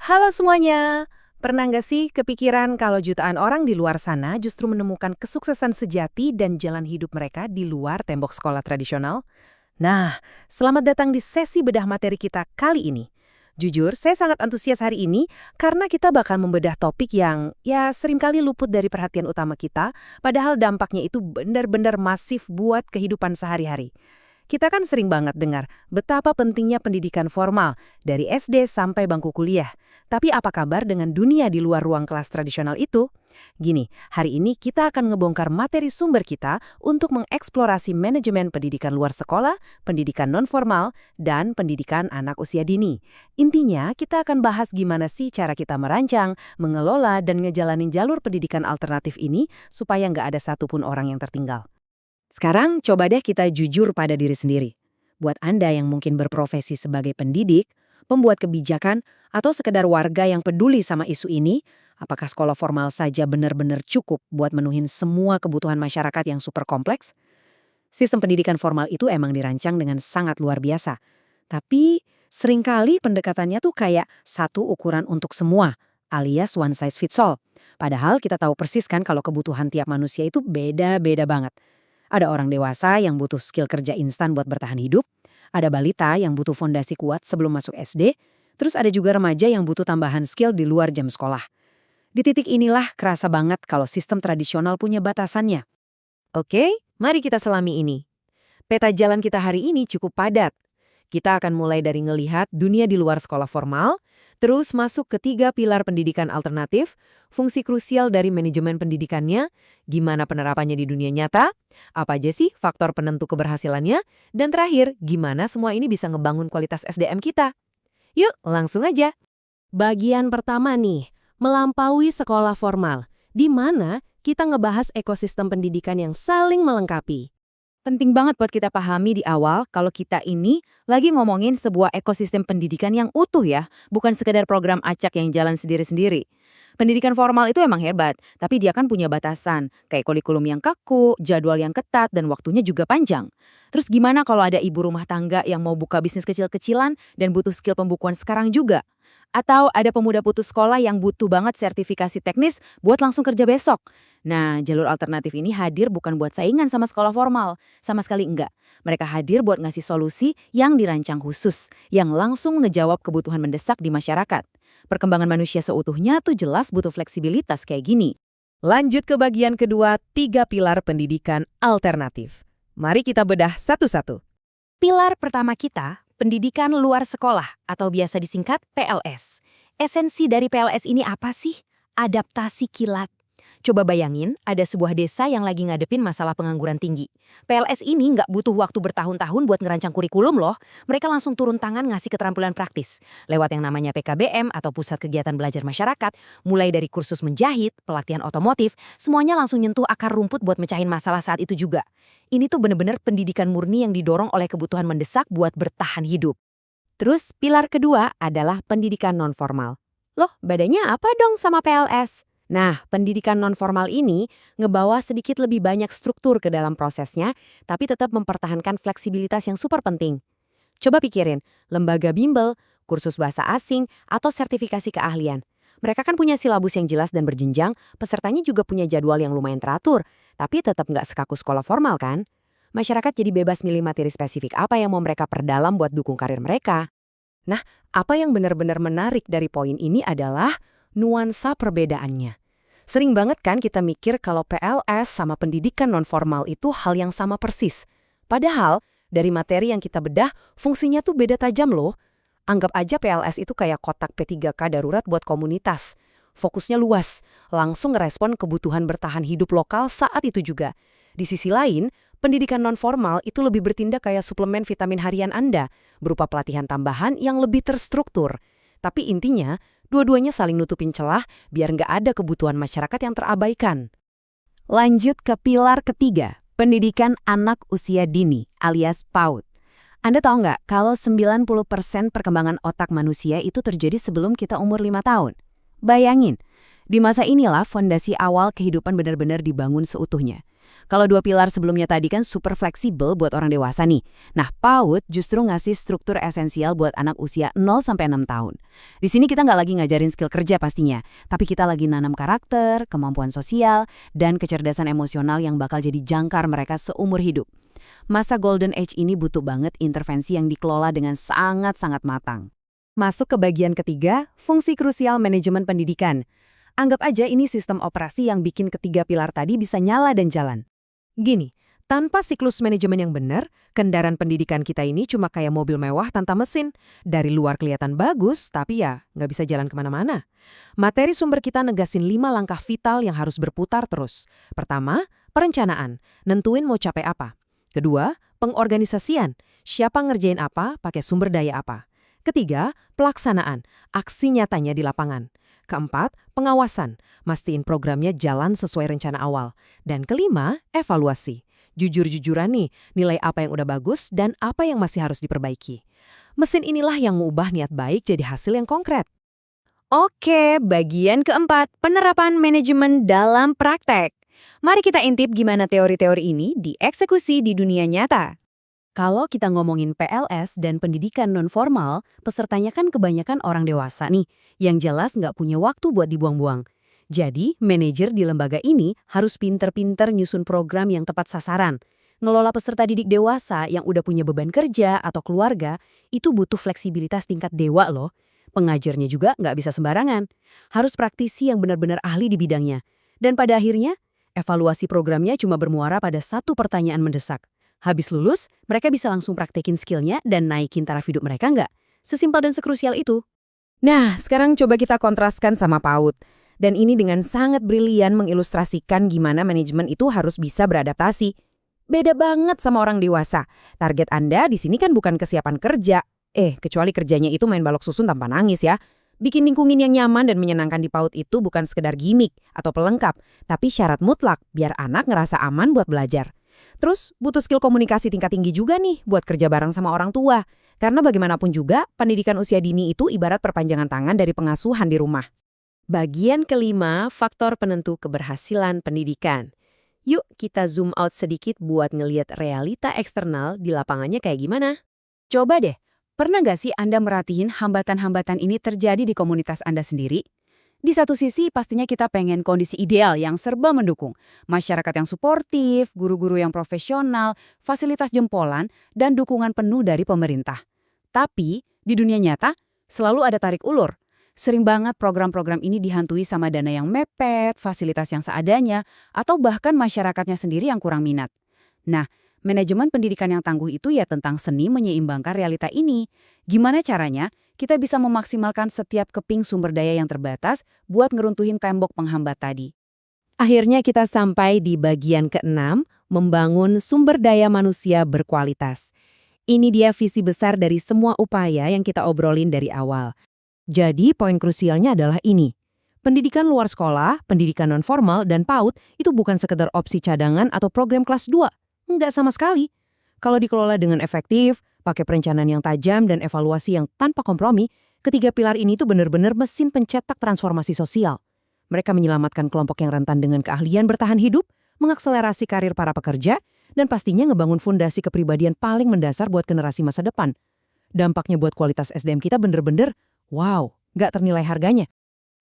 Halo semuanya, pernah nggak sih kepikiran kalau jutaan orang di luar sana justru menemukan kesuksesan sejati dan jalan hidup mereka di luar tembok sekolah tradisional? Nah, selamat datang di sesi bedah materi kita kali ini. Jujur, saya sangat antusias hari ini karena kita bakal membedah topik yang seringkali luput dari perhatian utama kita, padahal dampaknya itu benar-benar masif buat kehidupan sehari-hari. Kita kan sering banget dengar betapa pentingnya pendidikan formal dari SD sampai bangku kuliah. Tapi apa kabar dengan dunia di luar ruang kelas tradisional itu? Gini, hari ini kita akan ngebongkar materi sumber kita untuk mengeksplorasi manajemen pendidikan luar sekolah, pendidikan nonformal, dan pendidikan anak usia dini. Intinya, kita akan bahas gimana sih cara kita merancang, mengelola, dan ngejalanin jalur pendidikan alternatif ini supaya nggak ada satupun orang yang tertinggal. Sekarang coba deh kita jujur pada diri sendiri. Buat Anda yang mungkin berprofesi sebagai pendidik, pembuat kebijakan, atau sekedar warga yang peduli sama isu ini, apakah sekolah formal saja benar-benar cukup buat menuhin semua kebutuhan masyarakat yang super kompleks? Sistem pendidikan formal itu emang dirancang dengan sangat luar biasa. Tapi seringkali pendekatannya tuh kayak satu ukuran untuk semua, alias one size fits all. Padahal kita tahu persis kan kalau kebutuhan tiap manusia itu beda-beda banget. Ada orang dewasa yang butuh skill kerja instan buat bertahan hidup, ada balita yang butuh fondasi kuat sebelum masuk SD, terus ada juga remaja yang butuh tambahan skill di luar jam sekolah. Di titik inilah kerasa banget kalau sistem tradisional punya batasannya. Oke, mari kita selami ini. Peta jalan kita hari ini cukup padat. Kita akan mulai dari ngelihat dunia di luar sekolah formal, terus masuk ke 3 pilar pendidikan alternatif, fungsi krusial dari manajemen pendidikannya, gimana penerapannya di dunia nyata, apa aja sih faktor penentu keberhasilannya, dan terakhir, gimana semua ini bisa ngebangun kualitas SDM kita. Yuk, langsung aja. Bagian pertama nih, melampaui sekolah formal, di mana kita ngebahas ekosistem pendidikan yang saling melengkapi. Penting banget buat kita pahami di awal kalau kita ini lagi ngomongin sebuah ekosistem pendidikan yang utuh ya, bukan sekedar program acak yang jalan sendiri-sendiri. Pendidikan formal itu emang hebat, tapi dia kan punya batasan, kayak kurikulum yang kaku, jadwal yang ketat, dan waktunya juga panjang. Terus gimana kalau ada ibu rumah tangga yang mau buka bisnis kecil-kecilan dan butuh skill pembukuan sekarang juga? Atau ada pemuda putus sekolah yang butuh banget sertifikasi teknis buat langsung kerja besok. Nah, jalur alternatif ini hadir bukan buat saingan sama sekolah formal. Sama sekali enggak. Mereka hadir buat ngasih solusi yang dirancang khusus, yang langsung ngejawab kebutuhan mendesak di masyarakat. Perkembangan manusia seutuhnya tuh jelas butuh fleksibilitas kayak gini. Lanjut ke bagian kedua, 3 pilar pendidikan alternatif. Mari kita bedah satu-satu. Pilar pertama kita, pendidikan luar sekolah atau biasa disingkat PLS. Esensi dari PLS ini apa sih? Adaptasi kilat. Coba bayangin, ada sebuah desa yang lagi ngadepin masalah pengangguran tinggi. PLS ini nggak butuh waktu bertahun-tahun buat ngerancang kurikulum loh. Mereka langsung turun tangan ngasih keterampilan praktis. Lewat yang namanya PKBM atau Pusat Kegiatan Belajar Masyarakat, mulai dari kursus menjahit, pelatihan otomotif, semuanya langsung nyentuh akar rumput buat mecahin masalah saat itu juga. Ini tuh bener-bener pendidikan murni yang didorong oleh kebutuhan mendesak buat bertahan hidup. Terus pilar kedua adalah pendidikan nonformal. Loh, bedanya apa dong sama PLS? Nah, pendidikan nonformal ini ngebawa sedikit lebih banyak struktur ke dalam prosesnya, tapi tetap mempertahankan fleksibilitas yang super penting. Coba pikirin, lembaga bimbel, kursus bahasa asing, atau sertifikasi keahlian. Mereka kan punya silabus yang jelas dan berjenjang, pesertanya juga punya jadwal yang lumayan teratur, tapi tetap nggak sekaku sekolah formal kan? Masyarakat jadi bebas milih materi spesifik apa yang mau mereka perdalam buat dukung karir mereka. Nah, apa yang benar-benar menarik dari poin ini adalah nuansa perbedaannya. Sering banget kan kita mikir kalau PLS sama pendidikan nonformal itu hal yang sama persis. Padahal, dari materi yang kita bedah, fungsinya tuh beda tajam loh. Anggap aja PLS itu kayak kotak P3K darurat buat komunitas. Fokusnya luas, langsung ngerespon kebutuhan bertahan hidup lokal saat itu juga. Di sisi lain, pendidikan nonformal itu lebih bertindak kayak suplemen vitamin harian Anda, berupa pelatihan tambahan yang lebih terstruktur. Tapi intinya, dua-duanya saling nutupin celah biar nggak ada kebutuhan masyarakat yang terabaikan. Lanjut ke pilar ketiga, pendidikan anak usia dini alias PAUD. Anda tahu nggak kalau 90% perkembangan otak manusia itu terjadi sebelum kita umur 5 tahun? Bayangin, di masa inilah fondasi awal kehidupan benar-benar dibangun seutuhnya. Kalau dua pilar sebelumnya tadi kan super fleksibel buat orang dewasa nih. Nah, PAUD justru ngasih struktur esensial buat anak usia 0-6 tahun. Di sini kita nggak lagi ngajarin skill kerja pastinya, tapi kita lagi nanam karakter, kemampuan sosial, dan kecerdasan emosional yang bakal jadi jangkar mereka seumur hidup. Masa Golden Age ini butuh banget intervensi yang dikelola dengan sangat-sangat matang. Masuk ke bagian ketiga, fungsi krusial manajemen pendidikan. Anggap aja ini sistem operasi yang bikin ketiga pilar tadi bisa nyala dan jalan. Gini, tanpa siklus manajemen yang benar, kendaraan pendidikan kita ini cuma kayak mobil mewah tanpa mesin. Dari luar kelihatan bagus, tapi ya nggak bisa jalan kemana-mana. Materi sumber kita negasin 5 langkah vital yang harus berputar terus. Pertama, perencanaan. Nentuin mau capai apa. Kedua, pengorganisasian. Siapa ngerjain apa, pakai sumber daya apa. Ketiga, pelaksanaan. Aksi nyatanya di lapangan. Keempat, pengawasan. Mastiin programnya jalan sesuai rencana awal. Dan kelima, evaluasi. Jujur-jujuran nih, nilai apa yang udah bagus dan apa yang masih harus diperbaiki. Mesin inilah yang mengubah niat baik jadi hasil yang konkret. Oke, bagian keempat, penerapan manajemen dalam praktek. Mari kita intip gimana teori-teori ini dieksekusi di dunia nyata. Kalau kita ngomongin PLS dan pendidikan nonformal, pesertanya kan kebanyakan orang dewasa nih, yang jelas nggak punya waktu buat dibuang-buang. Jadi, manajer di lembaga ini harus pinter-pinter nyusun program yang tepat sasaran. Ngelola peserta didik dewasa yang udah punya beban kerja atau keluarga, itu butuh fleksibilitas tingkat dewa loh. Pengajarnya juga nggak bisa sembarangan. Harus praktisi yang benar-benar ahli di bidangnya. Dan pada akhirnya, evaluasi programnya cuma bermuara pada satu pertanyaan mendesak. Habis lulus, mereka bisa langsung praktekin skillnya dan naikin taraf hidup mereka nggak? Sesimpel dan sekrusial itu. Nah, sekarang coba kita kontraskan sama PAUD. Dan ini dengan sangat brilian mengilustrasikan gimana manajemen itu harus bisa beradaptasi. Beda banget sama orang dewasa. Target Anda di sini kan bukan kesiapan kerja. Kecuali kerjanya itu main balok susun tanpa nangis ya. Bikin lingkungan yang nyaman dan menyenangkan di PAUD itu bukan sekedar gimmick atau pelengkap, tapi syarat mutlak biar anak ngerasa aman buat belajar. Terus butuh skill komunikasi tingkat tinggi juga nih buat kerja bareng sama orang tua. Karena bagaimanapun juga, pendidikan usia dini itu ibarat perpanjangan tangan dari pengasuhan di rumah. Bagian kelima, faktor penentu keberhasilan pendidikan. Yuk kita zoom out sedikit buat ngeliat realita eksternal di lapangannya kayak gimana. Coba deh, pernah nggak sih Anda merhatiin hambatan-hambatan ini terjadi di komunitas Anda sendiri? Di satu sisi pastinya kita pengen kondisi ideal yang serba mendukung. Masyarakat yang suportif, guru-guru yang profesional, fasilitas jempolan, dan dukungan penuh dari pemerintah. Tapi, di dunia nyata, selalu ada tarik ulur. Sering banget program-program ini dihantui sama dana yang mepet, fasilitas yang seadanya, atau bahkan masyarakatnya sendiri yang kurang minat. Nah, manajemen pendidikan yang tangguh itu ya tentang seni menyeimbangkan realita ini. Gimana caranya kita bisa memaksimalkan setiap keping sumber daya yang terbatas buat ngeruntuhin tembok penghambat tadi. Akhirnya kita sampai di bagian keenam, membangun sumber daya manusia berkualitas. Ini dia visi besar dari semua upaya yang kita obrolin dari awal. Jadi poin krusialnya adalah ini. Pendidikan luar sekolah, pendidikan nonformal, dan PAUD itu bukan sekedar opsi cadangan atau program kelas 2. Enggak sama sekali. Kalau dikelola dengan efektif, pakai perencanaan yang tajam dan evaluasi yang tanpa kompromi, ketiga pilar ini tuh benar-benar mesin pencetak transformasi sosial. Mereka menyelamatkan kelompok yang rentan dengan keahlian bertahan hidup, mengakselerasi karir para pekerja, dan pastinya ngebangun fondasi kepribadian paling mendasar buat generasi masa depan. Dampaknya buat kualitas SDM kita bener-bener, wow, nggak ternilai harganya.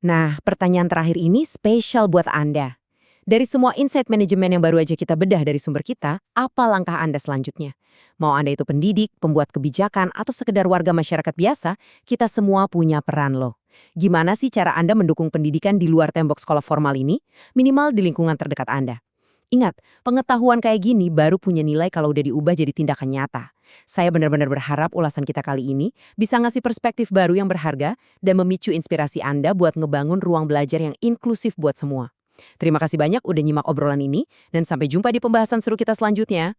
Nah, pertanyaan terakhir ini spesial buat Anda. Dari semua insight manajemen yang baru aja kita bedah dari sumber kita, apa langkah Anda selanjutnya? Mau Anda itu pendidik, pembuat kebijakan, atau sekedar warga masyarakat biasa, kita semua punya peran loh. Gimana sih cara Anda mendukung pendidikan di luar tembok sekolah formal ini? Minimal di lingkungan terdekat Anda. Ingat, pengetahuan kayak gini baru punya nilai kalau udah diubah jadi tindakan nyata. Saya benar-benar berharap ulasan kita kali ini bisa ngasih perspektif baru yang berharga dan memicu inspirasi Anda buat ngebangun ruang belajar yang inklusif buat semua. Terima kasih banyak udah nyimak obrolan ini, dan sampai jumpa di pembahasan seru kita selanjutnya.